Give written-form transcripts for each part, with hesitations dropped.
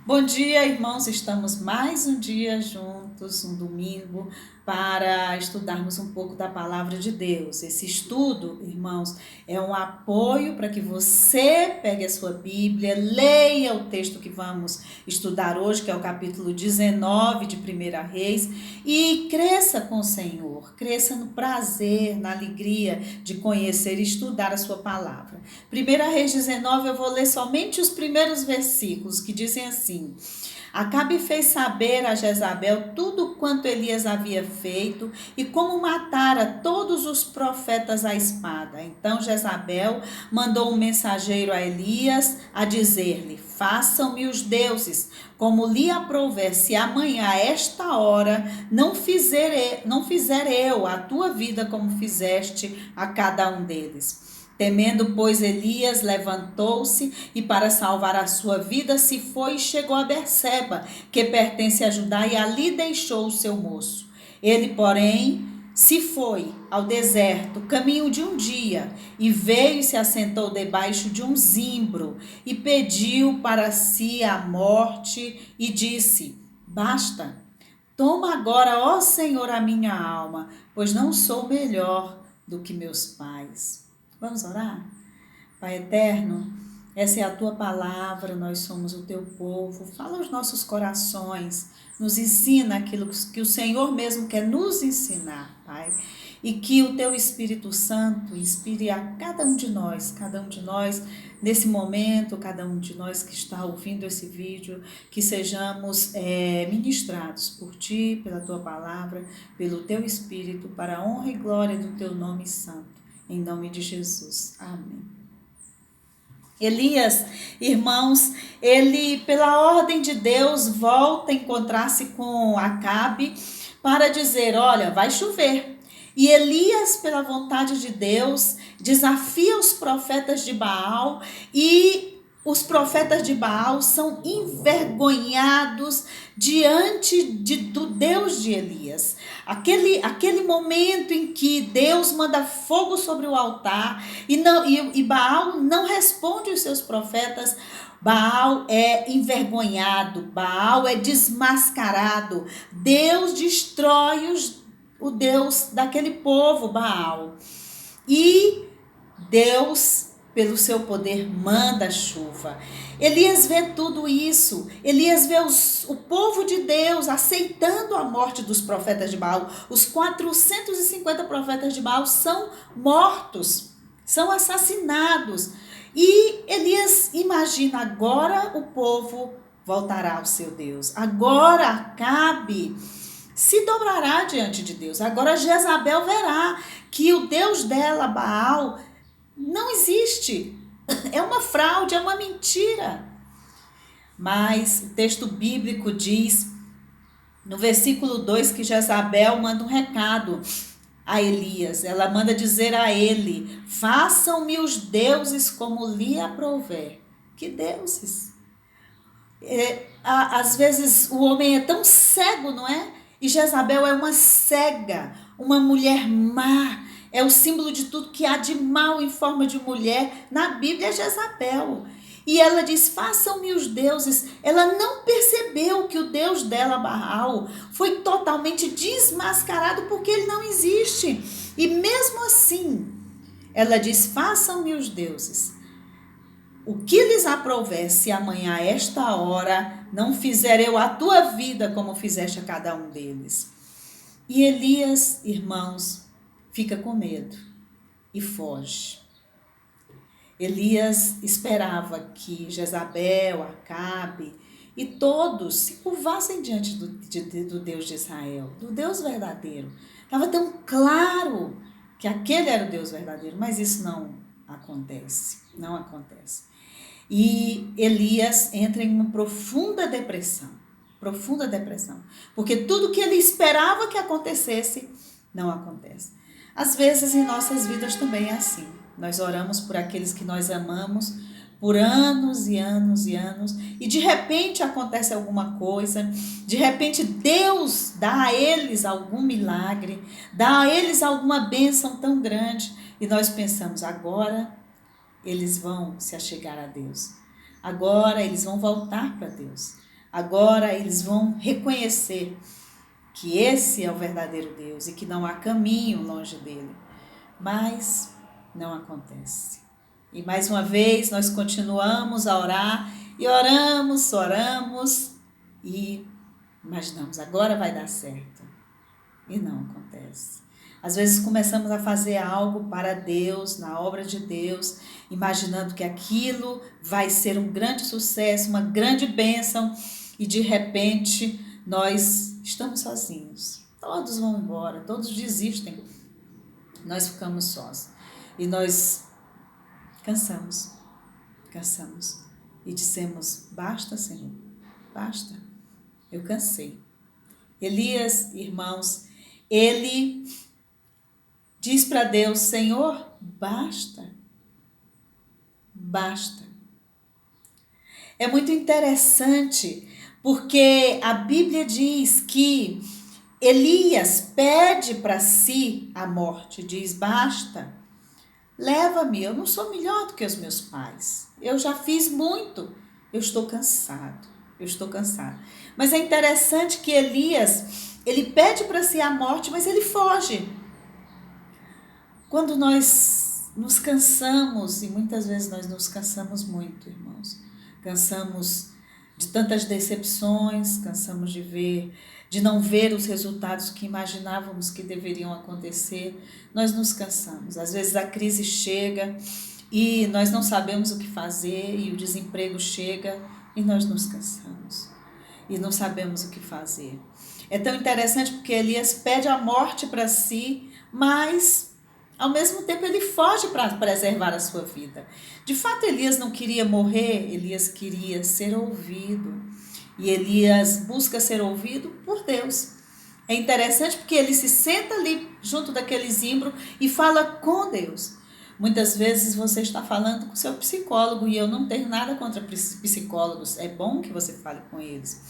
Bom dia, irmãos. Estamos mais um dia juntos, um domingo, para estudarmos um pouco da palavra de Deus. Esse estudo, irmãos, é um apoio para que você pegue a sua Bíblia, leia o texto que vamos estudar hoje, que é o capítulo 19 de Primeira Reis, e cresça com o Senhor, cresça no prazer, na alegria de conhecer e estudar a sua palavra. Primeira Reis 19, eu vou ler somente os primeiros versículos, que dizem assim: Acabe fez saber a Jezabel tudo quanto Elias havia feito e como matara todos os profetas à espada. Então Jezabel mandou um mensageiro a Elias a dizer-lhe: Façam-me os deuses, como lhe aprouver, se amanhã a esta hora não fizer eu a tua vida como fizeste a cada um deles. Temendo, pois, Elias levantou-se e para salvar a sua vida se foi e chegou a Berseba, que pertence a Judá, e ali deixou o seu moço. Ele, porém, se foi ao deserto, caminho de um dia, e veio e se assentou debaixo de um zimbro, e pediu para si a morte, e disse: Basta, toma agora, ó Senhor, a minha alma, pois não sou melhor do que meus pais. Vamos orar? Pai eterno, essa é a tua palavra, nós somos o teu povo. Fala aos nossos corações, nos ensina aquilo que o Senhor mesmo quer nos ensinar, Pai. E que o teu Espírito Santo inspire a cada um de nós nesse momento, cada um de nós que está ouvindo esse vídeo, que sejamos ministrados por ti, pela tua palavra, pelo teu Espírito, para a honra e glória do teu nome santo. Em nome de Jesus. Amém. Elias, irmãos, ele, pela ordem de Deus, volta a encontrar-se com Acabe para dizer: Olha, vai chover. E Elias, pela vontade de Deus, desafia os profetas de Baal, e os profetas de Baal são envergonhados do Deus de Elias. Aquele momento em que Deus manda fogo sobre o altar e Baal não responde os seus profetas. Baal é envergonhado, Baal é desmascarado. Deus destrói o Deus daquele povo, Baal. E Deus, pelo seu poder, manda chuva. Elias vê tudo isso. Elias vê o povo de Deus aceitando a morte dos profetas de Baal. Os 450 profetas de Baal são mortos, são assassinados. E Elias imagina: agora o povo voltará ao seu Deus. Agora Acabe se dobrará diante de Deus. Agora Jezabel verá que o Deus dela, Baal, não existe. É uma fraude, é uma mentira. Mas o texto bíblico diz, no versículo 2, que Jezabel manda um recado a Elias. Ela manda dizer a ele: Façam-me os deuses como lhe aprouver. Que deuses? Às vezes o homem é tão cego, não é? E Jezabel é uma cega, uma mulher má. É o símbolo de tudo que há de mal em forma de mulher. Na Bíblia é Jezabel. E ela diz: Façam-me os deuses. Ela não percebeu que o Deus dela, Baal, foi totalmente desmascarado, porque ele não existe. E mesmo assim, ela diz: Façam-me os deuses. O que lhes aprouver, se amanhã a esta hora não fizer eu a tua vida como fizeste a cada um deles. E Elias, irmãos, fica com medo e foge. Elias esperava que Jezabel, Acabe e todos se curvassem diante do Deus de Israel, do Deus verdadeiro. Estava tão claro que aquele era o Deus verdadeiro, mas isso não acontece, não acontece. E Elias entra em uma profunda depressão, porque tudo que ele esperava que acontecesse, não acontece. Às vezes em nossas vidas também é assim. Nós oramos por aqueles que nós amamos por anos e anos e anos, e de repente acontece alguma coisa, de repente Deus dá a eles algum milagre, dá a eles alguma bênção tão grande, e nós pensamos: agora eles vão se achegar a Deus. Agora eles vão voltar para Deus. Agora eles vão reconhecer que esse é o verdadeiro Deus e que não há caminho longe dele. Mas não acontece. E mais uma vez nós continuamos a orar e oramos e imaginamos, agora vai dar certo. E não acontece. Às vezes começamos a fazer algo para Deus, na obra de Deus, imaginando que aquilo vai ser um grande sucesso, uma grande bênção, e de repente nós estamos sozinhos. Todos vão embora, todos desistem. Nós ficamos sós. E nós cansamos e dissemos, basta, Senhor, basta, eu cansei. Elias, irmãos, ele diz para Deus, Senhor, basta. É muito interessante, porque a Bíblia diz que Elias pede para si a morte, diz, basta, leva-me, eu não sou melhor do que os meus pais, eu já fiz muito, eu estou cansado. Mas é interessante que Elias, ele pede para si a morte, mas ele foge. Quando nós nos cansamos, e muitas vezes nós nos cansamos muito, irmãos, cansamos de tantas decepções, cansamos de não ver os resultados que imaginávamos que deveriam acontecer, nós nos cansamos. Às vezes a crise chega e nós não sabemos o que fazer, e o desemprego chega e nós nos cansamos e não sabemos o que fazer. É tão interessante porque Elias pede a morte para si, mas ao mesmo tempo ele foge para preservar a sua vida. De fato, Elias não queria morrer, Elias queria ser ouvido. E Elias busca ser ouvido por Deus. É interessante porque ele se senta ali junto daquele zimbro e fala com Deus. Muitas vezes você está falando com seu psicólogo, e eu não tenho nada contra psicólogos, é bom que você fale com eles.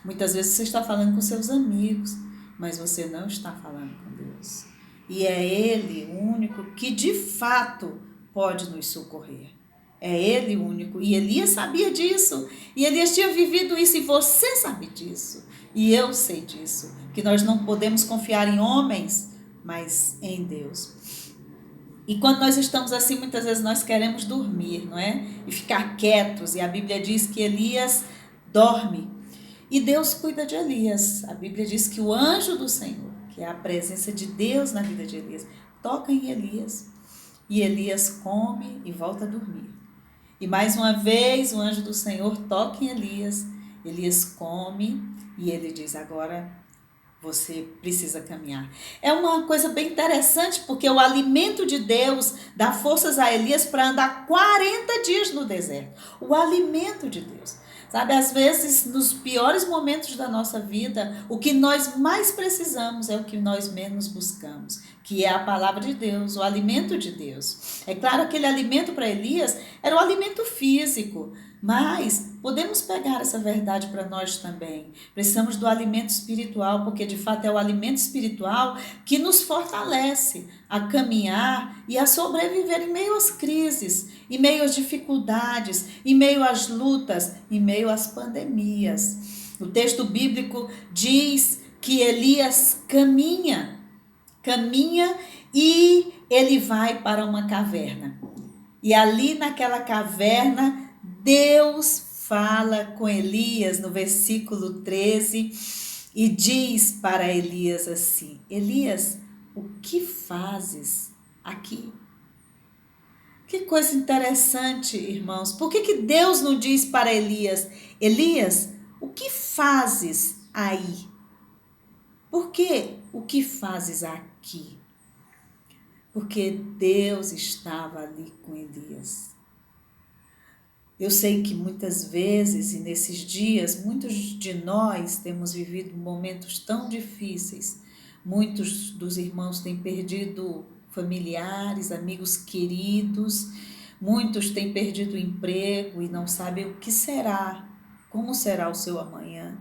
Muitas vezes você está falando com seus amigos, mas você não está falando com Deus. E é Ele o único que de fato pode nos socorrer. É Ele o único. E Elias sabia disso. E Elias tinha vivido isso. E você sabe disso. E eu sei disso. Que nós não podemos confiar em homens, mas em Deus. E quando nós estamos assim, muitas vezes nós queremos dormir, não é? E ficar quietos. E a Bíblia diz que Elias dorme. E Deus cuida de Elias. A Bíblia diz que o anjo do Senhor, que é a presença de Deus na vida de Elias, toca em Elias. E Elias come e volta a dormir. E mais uma vez o anjo do Senhor toca em Elias. Elias come e ele diz, agora você precisa caminhar. É uma coisa bem interessante, porque o alimento de Deus dá forças a Elias para andar 40 dias no deserto. O alimento de Deus. Sabe, às vezes, nos piores momentos da nossa vida, o que nós mais precisamos é o que nós menos buscamos, que é a palavra de Deus, o alimento de Deus. É claro que aquele alimento para Elias era o alimento físico, mas podemos pegar essa verdade para nós também. Precisamos do alimento espiritual, porque de fato é o alimento espiritual que nos fortalece a caminhar e a sobreviver em meio às crises, em meio às dificuldades, em meio às lutas, em meio às pandemias. O texto bíblico diz que Elias caminha e ele vai para uma caverna. E ali naquela caverna, Deus fala com Elias no versículo 13 e diz para Elias assim, Elias, o que fazes aqui? Que coisa interessante, irmãos. Por que Deus não diz para Elias, Elias, o que fazes aí? Por que o que fazes aqui? Porque Deus estava ali com Elias. Eu sei que muitas vezes e nesses dias, muitos de nós temos vivido momentos tão difíceis. Muitos dos irmãos têm perdido familiares, amigos queridos. Muitos têm perdido o emprego e não sabem o que será, como será o seu amanhã.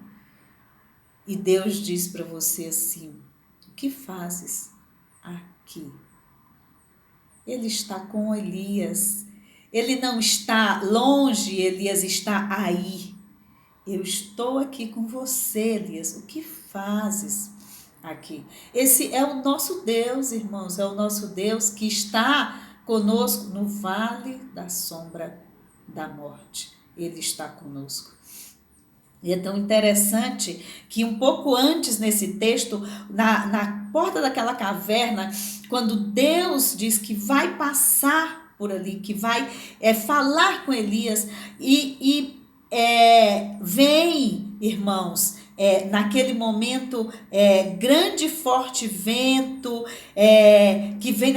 E Deus diz para você assim, o que fazes aqui? Ele está com Elias. Ele não está longe, Elias está aí. Eu estou aqui com você, Elias. O que fazes aqui? Esse é o nosso Deus, irmãos. É o nosso Deus que está conosco no vale da sombra da morte. Ele está conosco. E é tão interessante que um pouco antes nesse texto, na porta daquela caverna, quando Deus diz que vai passar por ali, que vai falar com Elias, vem, irmãos, naquele momento, grande e forte vento, que vem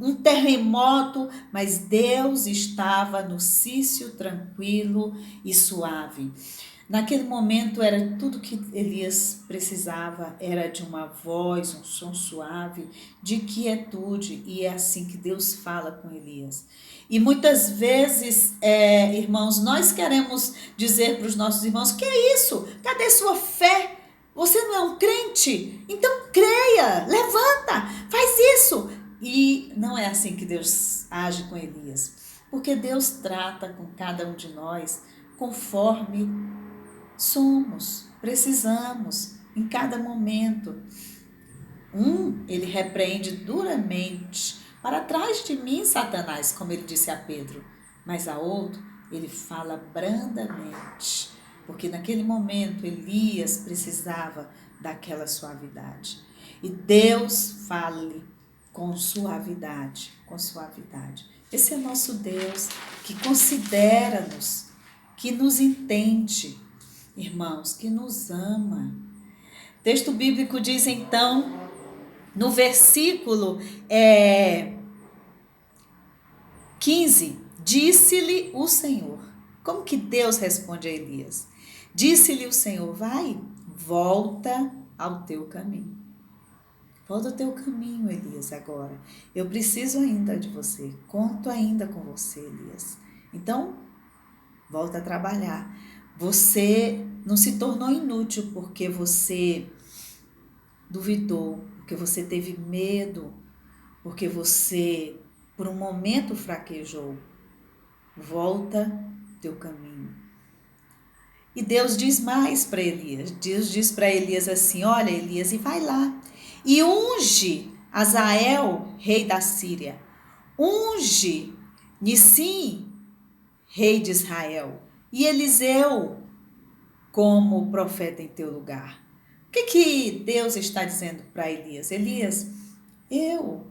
um terremoto, mas Deus estava no cício tranquilo e suave. Naquele momento era tudo que Elias precisava, era de uma voz, um som suave, de quietude, e é assim que Deus fala com Elias. E muitas vezes, irmãos, nós queremos dizer para os nossos irmãos: que é isso? Cadê sua fé? Você não é um crente? Então creia, levanta, faz isso. E não é assim que Deus age com Elias, porque Deus trata com cada um de nós conforme somos, precisamos, em cada momento. Ele repreende duramente: para trás de mim, Satanás, como ele disse a Pedro. Mas a outro, ele fala brandamente, porque naquele momento Elias precisava daquela suavidade. E Deus fale com suavidade, com suavidade. Esse é nosso Deus que considera-nos, que nos entende, irmãos, que nos ama. O texto bíblico diz então, no versículo 15, disse-lhe o Senhor. Como que Deus responde a Elias? Disse-lhe o Senhor: vai, volta ao teu caminho. Volta ao teu caminho, Elias, agora. Eu preciso ainda de você. Conto ainda com você, Elias. Então, volta a trabalhar. Você não se tornou inútil porque você duvidou, porque você teve medo, porque você, por um momento, fraquejou. Volta teu caminho. E Deus diz mais para Elias. Deus diz para Elias assim: olha, Elias, e vai lá. E unge Azael, rei da Síria. Unge Nissim, rei de Israel. E Eliseu, como profeta em teu lugar. O que Deus está dizendo para Elias? Elias, eu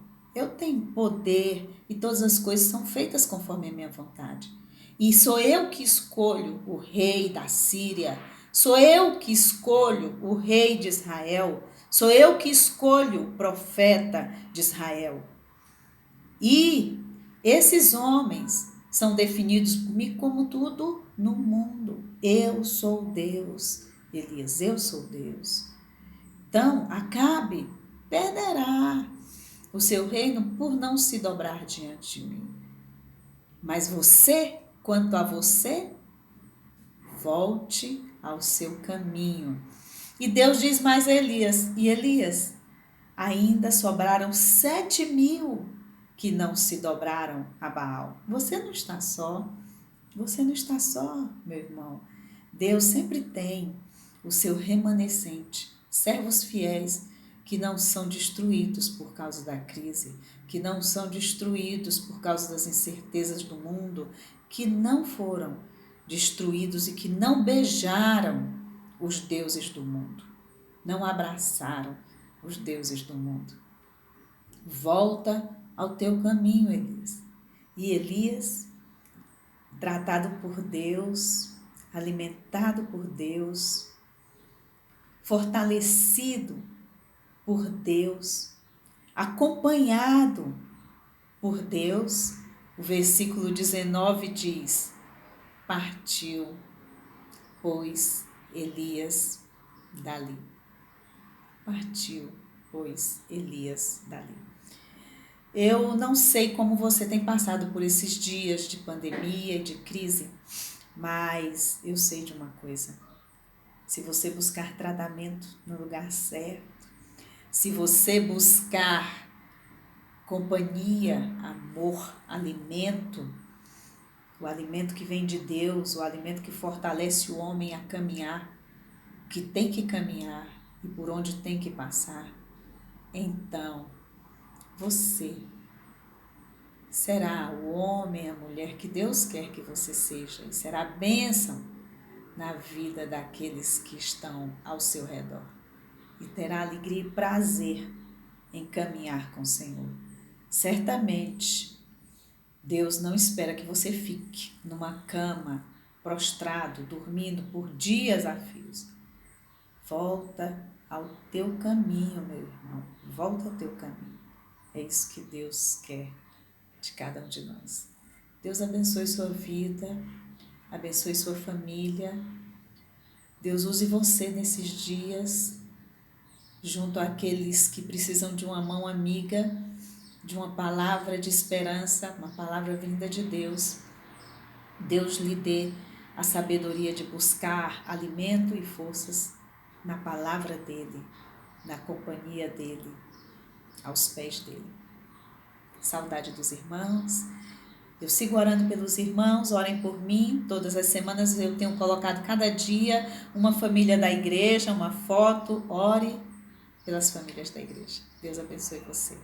tenho poder e todas as coisas são feitas conforme a minha vontade. E sou eu que escolho o rei da Síria, sou eu que escolho o rei de Israel, sou eu que escolho o profeta de Israel. E esses homens são definidos por mim como tudo no mundo. Eu sou Deus, Elias, eu sou Deus. Então, Acabe perderá o seu reino por não se dobrar diante de mim. Mas você, quanto a você, volte ao seu caminho. E Deus diz mais a Elias: e Elias, ainda sobraram 7.000 que não se dobraram a Baal. Você não está só, você não está só, meu irmão. Deus sempre tem o seu remanescente, servos fiéis que não são destruídos por causa da crise, que não são destruídos por causa das incertezas do mundo, que não foram destruídos e que não beijaram os deuses do mundo, não abraçaram os deuses do mundo. Volta ao teu caminho, Elias. E Elias, tratado por Deus, alimentado por Deus, fortalecido por Deus, acompanhado por Deus, o versículo 19 diz: partiu, pois, Elias dali. Partiu, pois, Elias dali. Eu não sei como você tem passado por esses dias de pandemia e de crise, mas eu sei de uma coisa: se você buscar tratamento no lugar certo, se você buscar companhia, amor, alimento, o alimento que vem de Deus, o alimento que fortalece o homem a caminhar, que tem que caminhar e por onde tem que passar, então você será o homem, a mulher que Deus quer que você seja e será bênção na vida daqueles que estão ao seu redor e terá alegria e prazer em caminhar com o Senhor. Certamente, Deus não espera que você fique numa cama, prostrado, dormindo por dias a fios. Volta ao teu caminho, meu irmão. Volta ao teu caminho. É isso que Deus quer de cada um de nós. Deus abençoe sua vida, abençoe sua família. Deus use você nesses dias, junto àqueles que precisam de uma mão amiga, de uma palavra de esperança, uma palavra vinda de Deus. Deus lhe dê a sabedoria de buscar alimento e forças na palavra dEle, na companhia dEle, aos pés dEle. Saudade dos irmãos. Eu sigo orando pelos irmãos, orem por mim. Todas as semanas eu tenho colocado cada dia uma família da igreja, uma foto. Ore pelas famílias da igreja. Deus abençoe você.